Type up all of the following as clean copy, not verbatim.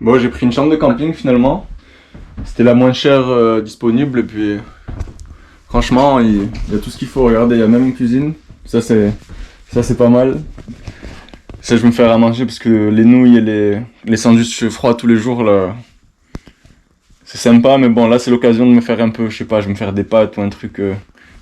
Bon, j'ai pris une chambre de camping finalement. C'était la moins chère disponible et puis franchement il y a tout ce qu'il faut. Regardez, il y a même une cuisine. Ça c'est pas mal. Ça je vais me faire à manger parce que les nouilles et les sandwichs froids tous les jours là, c'est sympa, mais bon là c'est l'occasion de me faire un peu, je sais pas, je vais me faire des pâtes ou un truc,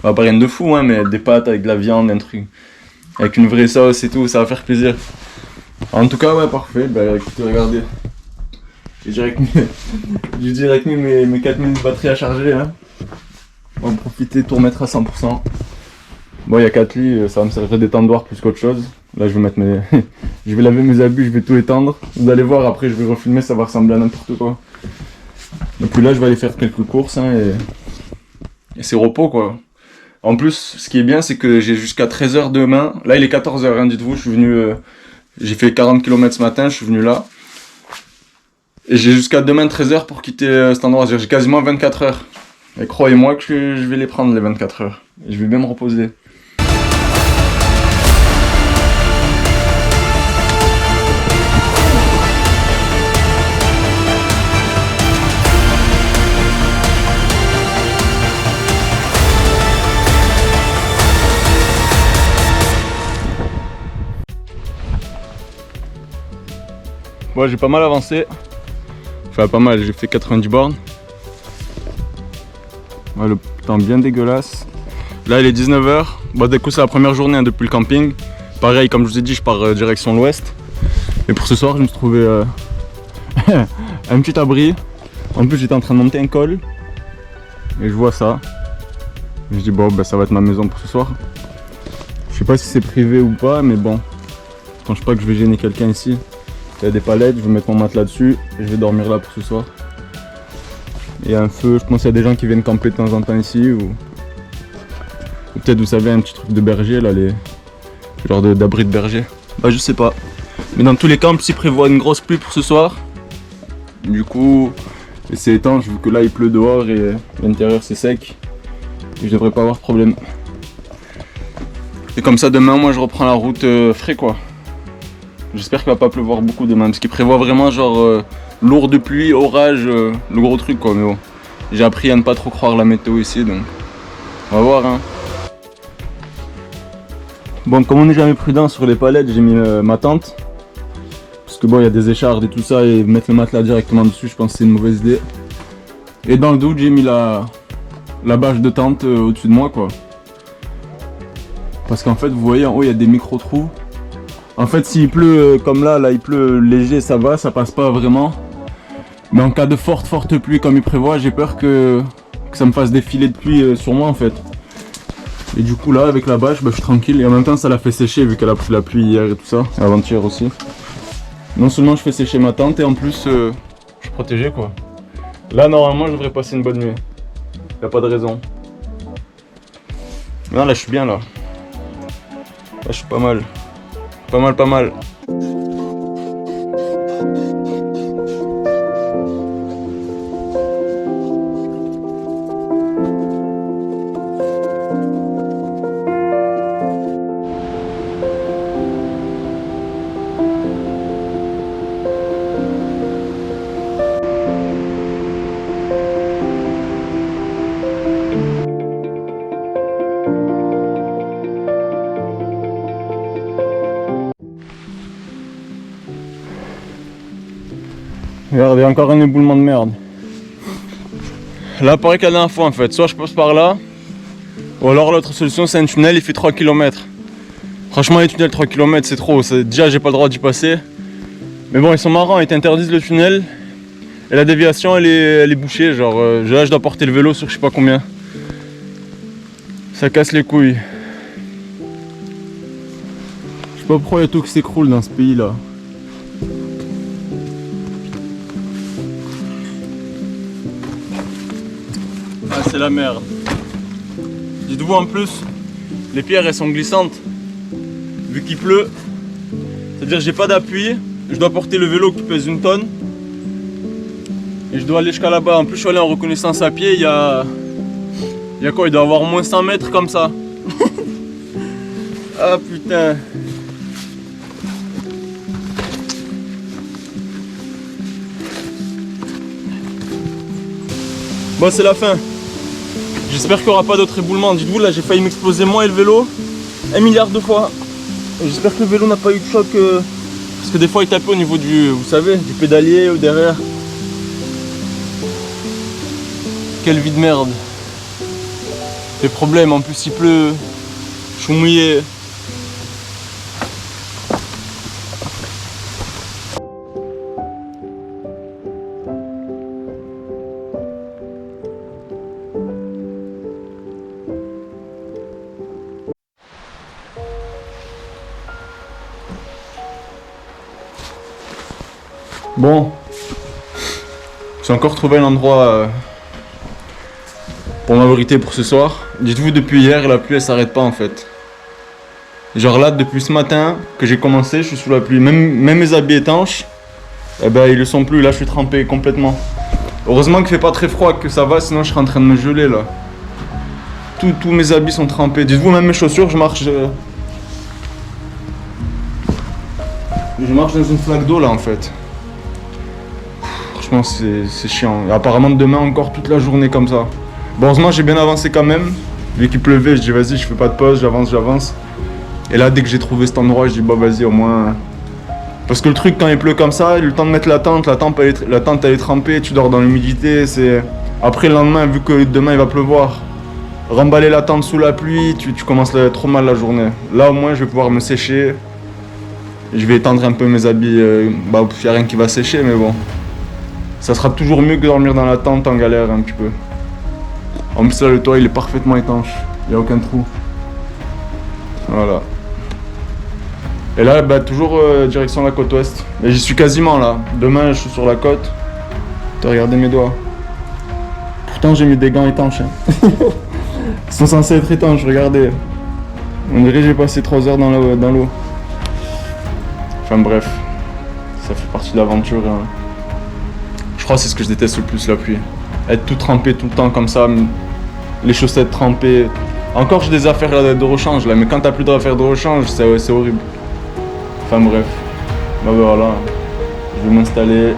pas rien de fou hein, mais des pâtes avec de la viande, un truc, avec une vraie sauce et tout, ça va faire plaisir. En tout cas ouais, parfait, bah écoutez, regardez. J'ai direct mis mes 4000 de batterie à charger hein. On va en profiter, tout remettre à 100%. Bon, il y a 4 lits, ça va me servir d'étendoir plus qu'autre chose. Là, je vais mettre je vais laver mes habits, je vais tout étendre. Vous allez voir, après, je vais refilmer, ça va ressembler à n'importe quoi. Et puis là, je vais aller faire quelques courses, hein, et c'est repos, quoi. En plus, ce qui est bien, c'est que j'ai jusqu'à 13h demain. Là, il est 14h, hein, dites-vous, je suis venu... j'ai fait 40 km ce matin, je suis venu là. Et j'ai jusqu'à demain 13h pour quitter cet endroit. J'ai quasiment 24 heures. Et croyez-moi que je vais les prendre, les 24 heures. Et je vais bien me reposer. Bon, j'ai pas mal avancé. Enfin, pas mal, j'ai fait 90 bornes. Ouais, le temps bien dégueulasse. Là, il est 19h. Bon, du coup, c'est la première journée hein, depuis le camping. Pareil, comme je vous ai dit, je pars direction l'ouest. Et pour ce soir, je me suis trouvé un petit abri. En plus, j'étais en train de monter un col. Et je vois ça. Et je dis, bon, bah, ça va être ma maison pour ce soir. Je sais pas si c'est privé ou pas, mais bon. Je pense pas que je vais gêner quelqu'un ici. Il y a des palettes, je vais mettre mon matelas dessus et je vais dormir là pour ce soir. Il y a un feu, je pense qu'il y a des gens qui viennent camper de temps en temps ici ou peut-être vous savez un petit truc de berger là, les genre d'abri de berger. Bah je sais pas. Mais dans tous les cas, s'y prévoit une grosse pluie pour ce soir. Du coup, c'est étanche vu que là il pleut dehors et l'intérieur c'est sec. Et je devrais pas avoir de problème. Et comme ça demain moi je reprends la route frais quoi. J'espère qu'il va pas pleuvoir beaucoup demain parce qu'il prévoit vraiment genre lourd de pluie, orage, le gros truc quoi. Mais bon, j'ai appris à ne pas trop croire la météo ici donc on va voir hein. Bon, comme on n'est jamais prudent sur les palettes, j'ai mis ma tente parce que bon il y a des échardes et tout ça et mettre le matelas directement dessus je pense que c'est une mauvaise idée. Et dans le doute j'ai mis la bâche de tente au-dessus de moi quoi. Parce qu'en fait vous voyez en haut il y a des micro trous. En fait s'il pleut comme là il pleut léger ça va, ça passe pas vraiment. Mais en cas de forte pluie comme il prévoit, j'ai peur que ça me fasse des filets de pluie sur moi en fait. Et du coup là avec la bâche bah, je suis tranquille et en même temps ça l'a fait sécher vu qu'elle a pris la pluie hier et tout ça, et avant-hier aussi. Non seulement je fais sécher ma tente et en plus je suis protégé quoi. Là normalement je devrais passer une bonne nuit. Y'a pas de raison. Non là je suis bien là. Là je suis pas mal. Pas mal. Regardez, encore un éboulement de merde. Là, pareil qu'à la dernière fois en fait, soit je passe par là, ou alors l'autre solution c'est un tunnel, il fait 3 km. Franchement, les tunnels 3 km c'est trop, déjà j'ai pas le droit d'y passer. Mais bon, ils sont marrants, ils t'interdisent le tunnel, et la déviation elle est bouchée, genre là je dois porter le vélo sur je sais pas combien. Ça casse les couilles. Je sais pas pourquoi il y a tout qui s'écroule dans ce pays là. Ah, c'est la merde. Dites-vous en plus, les pierres elles sont glissantes. Vu qu'il pleut, c'est-à-dire j'ai pas d'appui, je dois porter le vélo qui pèse 1 tonne. Et je dois aller jusqu'à là-bas. En plus je suis allé en reconnaissance à pied, il y a quoi? Il doit y avoir au moins 100 mètres comme ça. Ah putain. Bon, c'est la fin. J'espère qu'il n'y aura pas d'autres éboulements. Dites-vous, là, j'ai failli m'exploser moi et le vélo 1 milliard de fois. J'espère que le vélo n'a pas eu de choc. Parce que des fois, il tapait au niveau du, vous savez, du pédalier ou derrière. Quelle vie de merde. Les problèmes, en plus il pleut. Je suis mouillé. Bon, j'ai encore trouvé un endroit pour m'abriter pour ce soir. Dites-vous, depuis hier, la pluie elle s'arrête pas en fait. Genre là, depuis ce matin que j'ai commencé, je suis sous la pluie. Même mes habits étanches, eh ben ils le sont plus. Là, je suis trempé complètement. Heureusement qu'il fait pas très froid, que ça va, sinon je serais en train de me geler là. Tous mes habits sont trempés. Dites-vous, même mes chaussures, je marche dans une flaque d'eau là en fait. Franchement, c'est chiant. Et apparemment, demain encore toute la journée comme ça. Bon, heureusement, j'ai bien avancé quand même. Vu qu'il pleuvait, je dis vas-y, je fais pas de pause, j'avance. Et là, dès que j'ai trouvé cet endroit, je dis bah vas-y, au moins. Parce que le truc, quand il pleut comme ça, le temps de mettre la tente elle est trempée, tu dors dans l'humidité. Après le lendemain, vu que demain il va pleuvoir, remballer la tente sous la pluie, tu commences trop mal la journée. Là, au moins, je vais pouvoir me sécher. Je vais étendre un peu mes habits. Bah, il n'y a rien qui va sécher, mais bon. Ça sera toujours mieux que dormir dans la tente en galère un petit peu. En plus là, le toit il est parfaitement étanche, il n'y a aucun trou. Voilà. Et là, bah, toujours direction la côte ouest. Mais j'y suis quasiment là. Demain je suis sur la côte. T'as regardé mes doigts. Pourtant j'ai mis des gants étanches. Hein. Ils sont censés être étanches, regardez. On dirait que j'ai passé 3 heures dans l'eau. Enfin bref, ça fait partie de l'aventure. Hein. Je crois que c'est ce que je déteste le plus, la pluie. Être tout trempé tout le temps comme ça, les chaussettes trempées. Encore j'ai des affaires de rechange là, mais quand t'as plus d'affaires de rechange, c'est horrible. Enfin bref, bah voilà, je vais m'installer,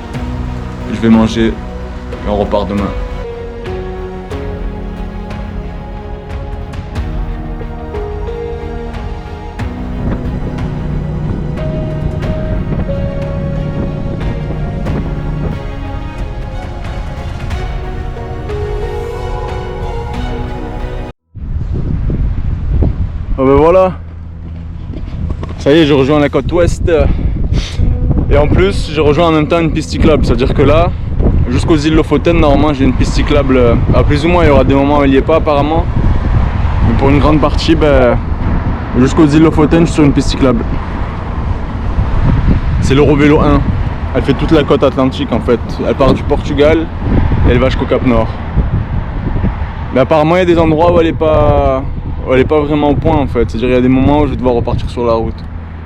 je vais manger et on repart demain. Oh ben voilà, ça y est, j'ai rejoint la côte ouest et en plus j'ai rejoint en même temps une piste cyclable, c'est à dire que là jusqu'aux îles Lofoten normalement j'ai une piste cyclable, à plus ou moins il y aura des moments où il n'y est pas apparemment, mais pour une grande partie jusqu'aux îles Lofoten je suis sur une piste cyclable. C'est l'Eurovélo 1, elle fait toute la côte atlantique en fait, elle part du Portugal et elle va jusqu'au Cap Nord. Mais apparemment il y a des endroits où elle est pas vraiment au point en fait, c'est-à-dire il y a des moments où je vais devoir repartir sur la route.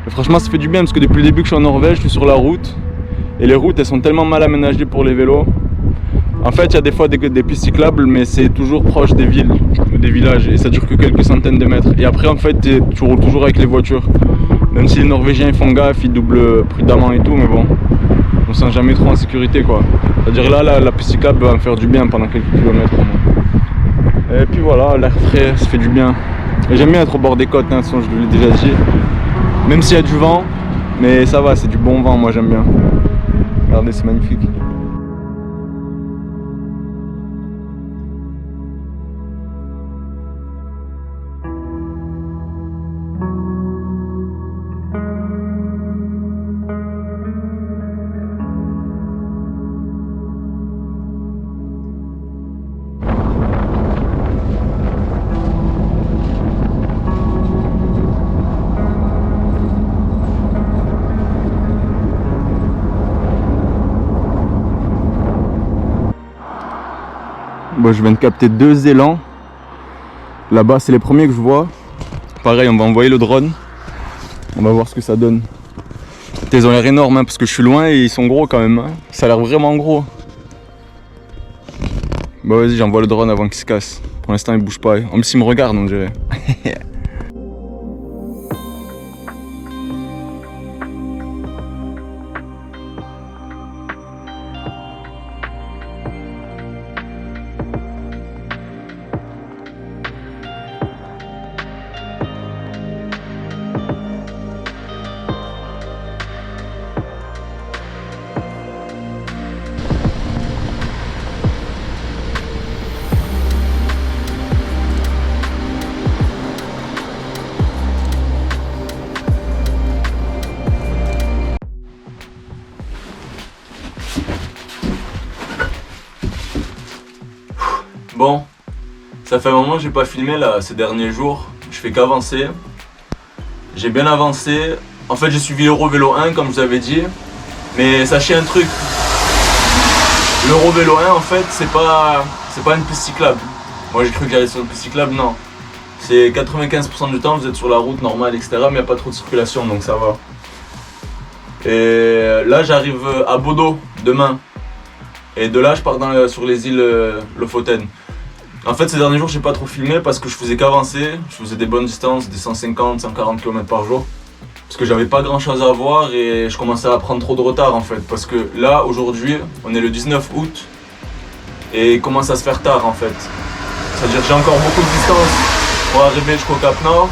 Et franchement ça fait du bien parce que depuis le début que je suis en Norvège, je suis sur la route et les routes elles sont tellement mal aménagées pour les vélos. En fait il y a des fois des pistes cyclables mais c'est toujours proche des villes ou des villages et ça dure que quelques centaines de mètres. Et après en fait tu roules toujours avec les voitures. Même si les Norvégiens ils font gaffe, ils doublent prudemment et tout, mais bon, on se sent jamais trop en sécurité quoi. C'est-à-dire là la piste cyclable va me faire du bien pendant quelques kilomètres. Et puis voilà, l'air frais, ça fait du bien. Et j'aime bien être au bord des côtes, hein, je l'ai déjà dit. Même s'il y a du vent, mais ça va, c'est du bon vent, moi j'aime bien. Regardez, c'est magnifique. Bon, je viens de capter 2 élans. Là-bas, c'est les premiers que je vois. Pareil, on va envoyer le drone. On va voir ce que ça donne. Ils ont l'air énormes hein, parce que je suis loin et ils sont gros quand même. Hein. Ça a l'air vraiment gros. Bah vas-y, j'envoie le drone avant qu'il se casse. Pour l'instant, il bouge pas. En plus, il me regarde, on dirait. Bon, ça fait un moment que j'ai pas filmé là, ces derniers jours. Je fais qu'avancer. J'ai bien avancé. En fait, j'ai suivi Eurovélo 1 comme je vous avais dit. Mais sachez un truc. L'Eurovélo 1 en fait, c'est pas une piste cyclable. Moi j'ai cru que j'allais sur une piste cyclable, non. C'est 95% du temps, vous êtes sur la route normale, etc. Mais il n'y a pas trop de circulation, donc ça va. Et là, j'arrive à Bodo demain. Et de là, je pars sur les îles Lofoten. En fait, ces derniers jours, j'ai pas trop filmé parce que je faisais qu'avancer. Je faisais des bonnes distances, des 150, 140 km par jour. Parce que j'avais pas grand chose à voir et je commençais à prendre trop de retard en fait. Parce que là, aujourd'hui, on est le 19 août et il commence à se faire tard en fait. C'est-à-dire que j'ai encore beaucoup de distance pour arriver jusqu'au Cap Nord.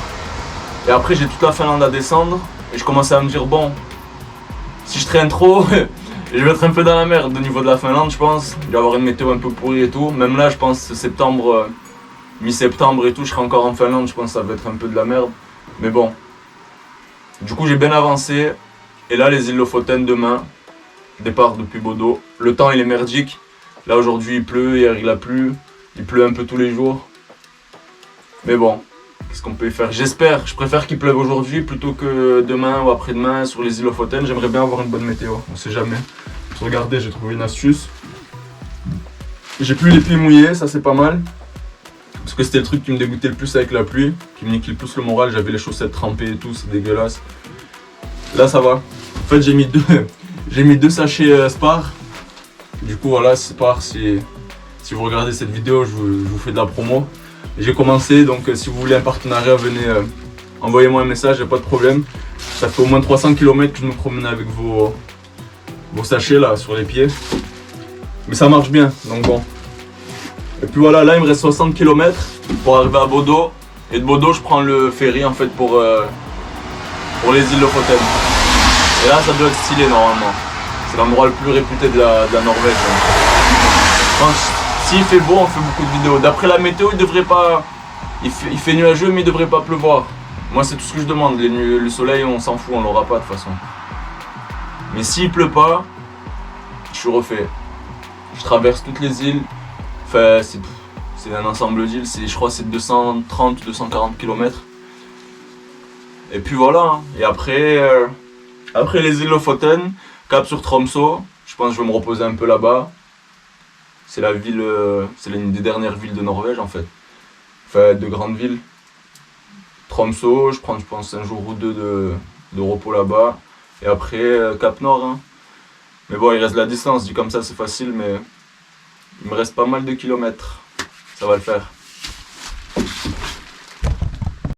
Et après, j'ai toute la Finlande à descendre. Et je commençais à me dire, bon, si je traîne trop, je vais être un peu dans la merde au niveau de la Finlande, je pense. Il va y avoir une météo un peu pourrie et tout. Même là, je pense septembre, mi-septembre et tout, je serai encore en Finlande. Je pense que ça va être un peu de la merde. Mais bon. Du coup, j'ai bien avancé. Et là, les îles Lofoten demain. Départ depuis Bodo. Le temps, il est merdique. Là, aujourd'hui, il pleut. Hier, il a plu. Il pleut un peu tous les jours. Mais bon, qu'est-ce qu'on peut y faire? J'espère. Je préfère qu'il pleuve aujourd'hui plutôt que demain ou après-demain sur les îles Lofoten. J'aimerais bien avoir une bonne météo. On sait jamais. Regardez, j'ai trouvé une astuce. J'ai plus les pieds mouillés. Ça, c'est pas mal. Parce que c'était le truc qui me dégoûtait le plus avec la pluie, qui me niquait le plus le moral, j'avais les chaussettes trempées et tout, c'est dégueulasse. Là ça va. En fait j'ai mis deux sachets Spar. Du coup voilà, Spar, si vous regardez cette vidéo, je vous fais de la promo. J'ai commencé, donc si vous voulez un partenariat, venez envoyez-moi un message, y a pas de problème. Ça fait au moins 300 km que je me promène avec vos sachets là sur les pieds. Mais ça marche bien, donc bon. Et puis voilà, là il me reste 60 km pour arriver à Bodo. Et de Bodo, je prends le ferry en fait pour les îles Lofoten. Et là, ça doit être stylé normalement. C'est l'endroit le plus réputé de la Norvège. S'il fait beau, on fait beaucoup de vidéos. D'après la météo, il devrait pas. Il fait nuageux, mais il devrait pas pleuvoir. Moi, c'est tout ce que je demande. Le soleil, on s'en fout, on l'aura pas de toute façon. Mais s'il pleut pas, je suis refait. Je traverse toutes les îles. Enfin, c'est un ensemble d'îles, je crois que c'est 230-240 km. Et puis voilà, hein. Et après les îles Lofoten, cap sur Tromsø, je pense que je vais me reposer un peu là-bas. C'est la ville, c'est l'une des dernières villes de Norvège en fait. Enfin, de grandes villes. Tromsø, je pense un jour ou deux de repos là-bas. Et après, Cap Nord. Hein. Mais bon, il reste de la distance, dit comme ça c'est facile, mais il me reste pas mal de kilomètres. Ça va le faire.